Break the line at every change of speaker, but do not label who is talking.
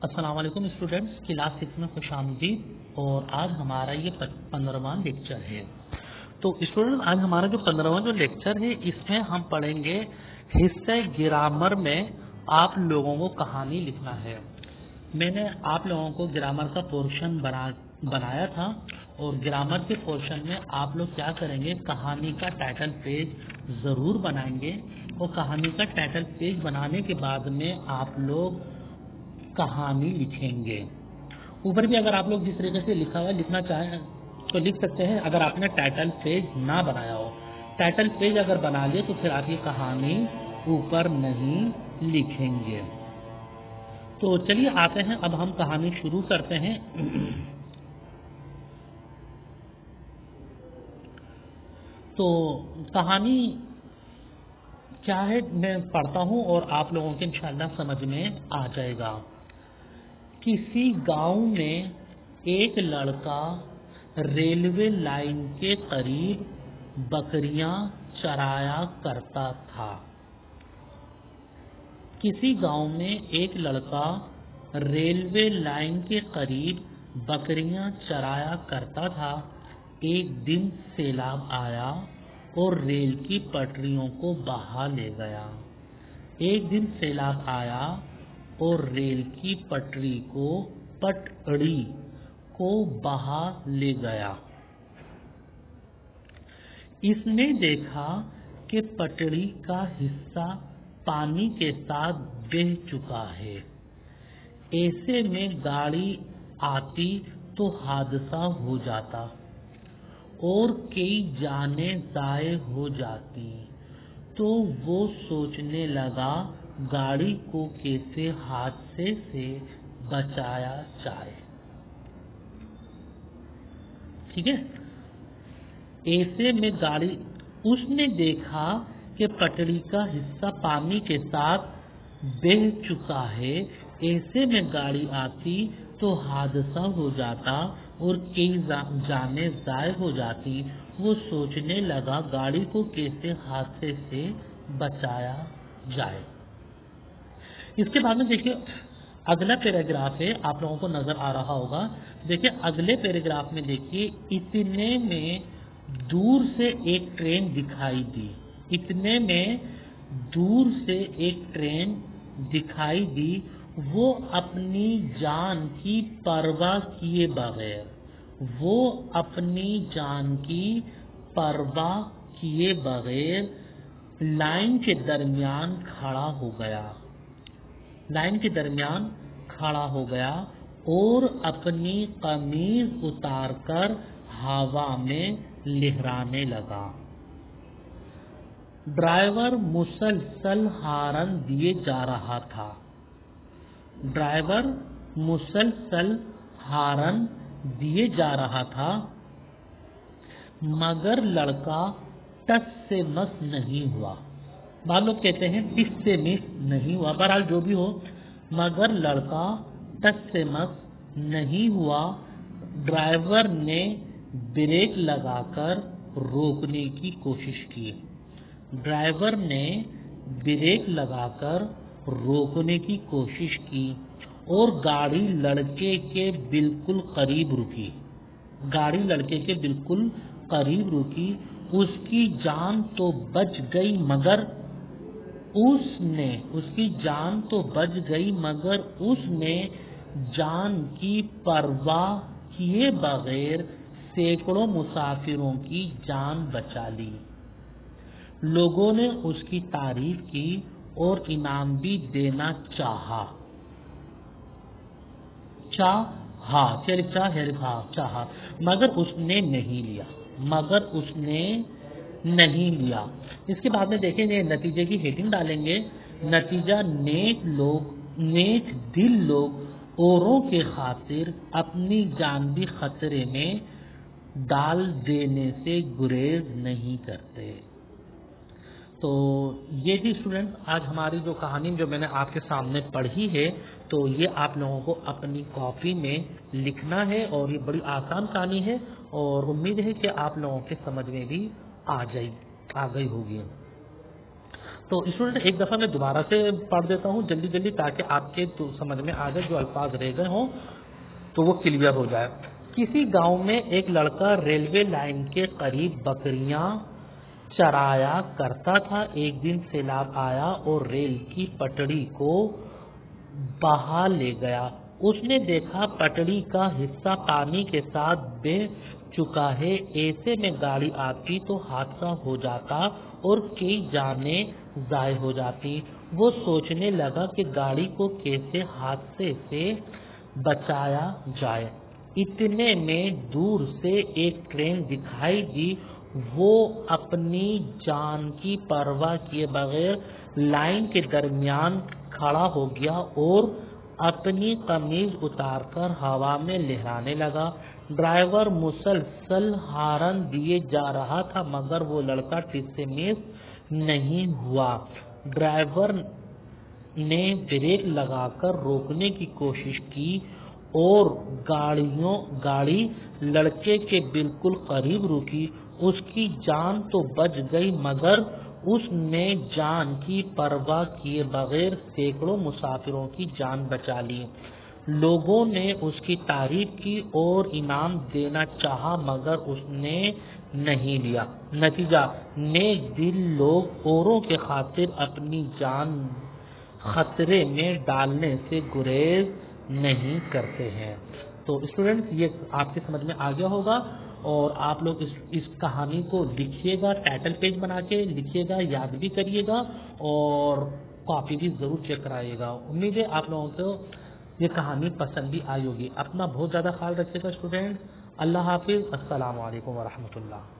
السلام علیکم students, class 6 میں خوش آمدید۔ اور آج ہمارا یہ 15واں لیکچر ہے۔ تو اسٹوڈینٹ آج ہمارا جو 15واں جو لیکچر ہے اس میں ہم پڑھیں گے حصہ گرامر میں آپ لوگوں کو کہانی لکھنا ہے۔ میں نے آپ لوگوں کو گرامر کا پورشن بنایا تھا، اور گرامر کے پورشن میں آپ لوگ کیا کریں گے، کہانی کا ٹائٹل پیج ضرور بنائیں گے۔ اور کہانی کا ٹائٹل پیج بنانے کے بعد میں آپ لوگ کہانی لکھیں گے۔ اوپر بھی اگر آپ لوگ جس طریقے سے لکھا ہوا لکھنا چاہیں تو لکھ سکتے ہیں۔ اگر آپ نے ٹائٹل پیج نہ بنایا ہو، ٹائٹل پیج اگر بنا لیے تو پھر آپ یہ کہانی اوپر نہیں لکھیں گے۔ تو چلیے آتے ہیں، اب ہم کہانی شروع کرتے ہیں۔ تو کہانی کیا ہے میں پڑھتا ہوں اور آپ لوگوں کے انشاءاللہ سمجھ میں آ جائے گا۔ کسی گاؤں میں ایک لڑکا ریلوے لائن کے قریب بکریاں چرایا کرتا تھا۔ کسی گاؤں میں ایک لڑکا ریلوے لائن کے قریب بکریاں چرایا کرتا تھا۔ ایک دن سیلاب آیا اور ریل کی پٹریوں کو بہا لے گیا۔ ایک دن سیلاب آیا اور ریل کی پٹڑی کو بہا لے گیا۔ اس نے دیکھا کہ پٹڑی کا حصہ پانی کے ساتھ بہہ چکا ہے۔ ایسے میں گاڑی آتی تو حادثہ ہو جاتا اور کئی جانیں ضائع ہو جاتی۔ تو وہ سوچنے لگا گاڑی کو کیسے حادثے سے بچایا جائے۔ ٹھیک ہے، ایسے میں اس نے دیکھا کہ پٹڑی کا حصہ پانی کے ساتھ بہہ چکا ہے۔ ایسے میں گاڑی آتی تو حادثہ ہو جاتا اور کئی جانیں ضائع ہو جاتی۔ وہ سوچنے لگا گاڑی کو کیسے حادثے سے بچایا جائے۔ اس کے بعد میں دیکھیے اگلا پیراگراف ہے، آپ لوگوں کو نظر آ رہا ہوگا۔ دیکھیے اگلے پیراگراف میں دیکھیے، اتنے میں دور سے ایک ٹرین دکھائی دی۔ اتنے میں دور سے ایک ٹرین دکھائی دی۔ وہ اپنی جان کی پرواہ کیے بغیر لائن کے درمیان کھڑا ہو گیا اور اپنی قمیض اتار کر ہوا میں لہرانے لگا۔ ڈرائیور مسلسل ہارن دیے جا رہا تھا مگر لڑکا ٹس سے مس نہیں ہوا۔ بعض لوگ کہتے ہیں ٹس سے مس نہیں ہوا، بہرحال جو بھی ہو، مگر لڑکا ٹس سے مس نہیں ہوا۔ ڈرائیور نے بریک لگا کر روکنے کی کوشش کی اور گاڑی لڑکے کے بالکل قریب رکی۔ اس کی جان تو بچ گئی مگر اس نے جان کی پرواہ کیے بغیر سینکڑوں مسافروں کی جان بچا لی۔ لوگوں نے اس کی تعریف کی اور انعام بھی دینا چاہا مگر اس نے نہیں لیا۔ اس کے بعد میں دیکھیں گے نتیجے کی ہیڈنگ ڈالیں گے۔ نتیجہ نیک دل لوگ اوروں کے خاطر اپنی جان بھی خطرے میں ڈال دینے سے گریز نہیں کرتے۔ تو یہ تھی اسٹوڈنٹ آج ہماری جو کہانی جو میں نے آپ کے سامنے پڑھی ہے، تو یہ آپ لوگوں کو اپنی کاپی میں لکھنا ہے، اور یہ بڑی آسان کہانی ہے، اور امید ہے کہ آپ لوگوں کے سمجھ میں بھی آ گئی ہوگی۔ تو اسٹوڈنٹ ایک دفعہ میں دوبارہ سے پڑھ دیتا ہوں جلدی جلدی تاکہ آپ کے تو سمجھ میں آ جائے، جو الفاظ رہ گئے ہوں تو وہ کلیئر ہو جائے۔ کسی گاؤں میں ایک لڑکا ریلوے لائن کے قریب بکریاں چرایا کرتا تھا۔ ایک دن سیلاب آیا اور ریل کی پٹڑی کو بہا لے گیا۔ اس نے دیکھا پٹڑی کا حصہ پانی کے ساتھ بہہ چکا ہے، ایسے میں گاڑی آتی تو حادثہ ہو جاتا اور کئی جانیں ضائع ہو جاتی۔ وہ سوچنے لگا کہ گاڑی کو کیسے حادثے سے بچایا جائے۔ اتنے میں دور سے ایک ٹرین دکھائی دی۔ وہ اپنی جان کی پرواہ کیے بغیر لائن کے درمیان کھڑا ہو گیا اور اپنی قمیض اتار کر ہوا میں لہرانے لگا۔ ڈرائیور مسلسل ہارن دیے جا رہا تھا مگر وہ لڑکا ٹس سے مس نہیں ہوا۔ ڈرائیور نے بریک لگا کر روکنے کی کوشش کی اور گاڑی لڑکے کے بالکل قریب رکی۔ اس کی جان تو بچ گئی مگر اس نے جان کی پرواہ کیے بغیر سینکڑوں مسافروں کی جان بچا لی۔ لوگوں نے اس کی تعریف کی اور انعام دینا چاہا مگر اس نے نہیں لیا۔ نتیجہ نیک دل لوگ اوروں کے خاطر اپنی جان خطرے میں ڈالنے سے گریز نہیں کرتے ہیں۔ تو اسٹوڈنٹس یہ آپ کے سمجھ میں آ گیا ہوگا اور آپ لوگ اس کہانی کو لکھیے گا، ٹائٹل پیج بنا کے لکھیے گا، یاد بھی کریے گا اور کاپی بھی ضرور چیک کرائیے گا۔ امید ہے آپ لوگوں کو یہ کہانی پسند بھی آئی ہوگی۔ اپنا بہت زیادہ خیال رکھیے گا اسٹوڈنٹ۔ اللہ حافظ۔ السلام علیکم ورحمۃ اللہ۔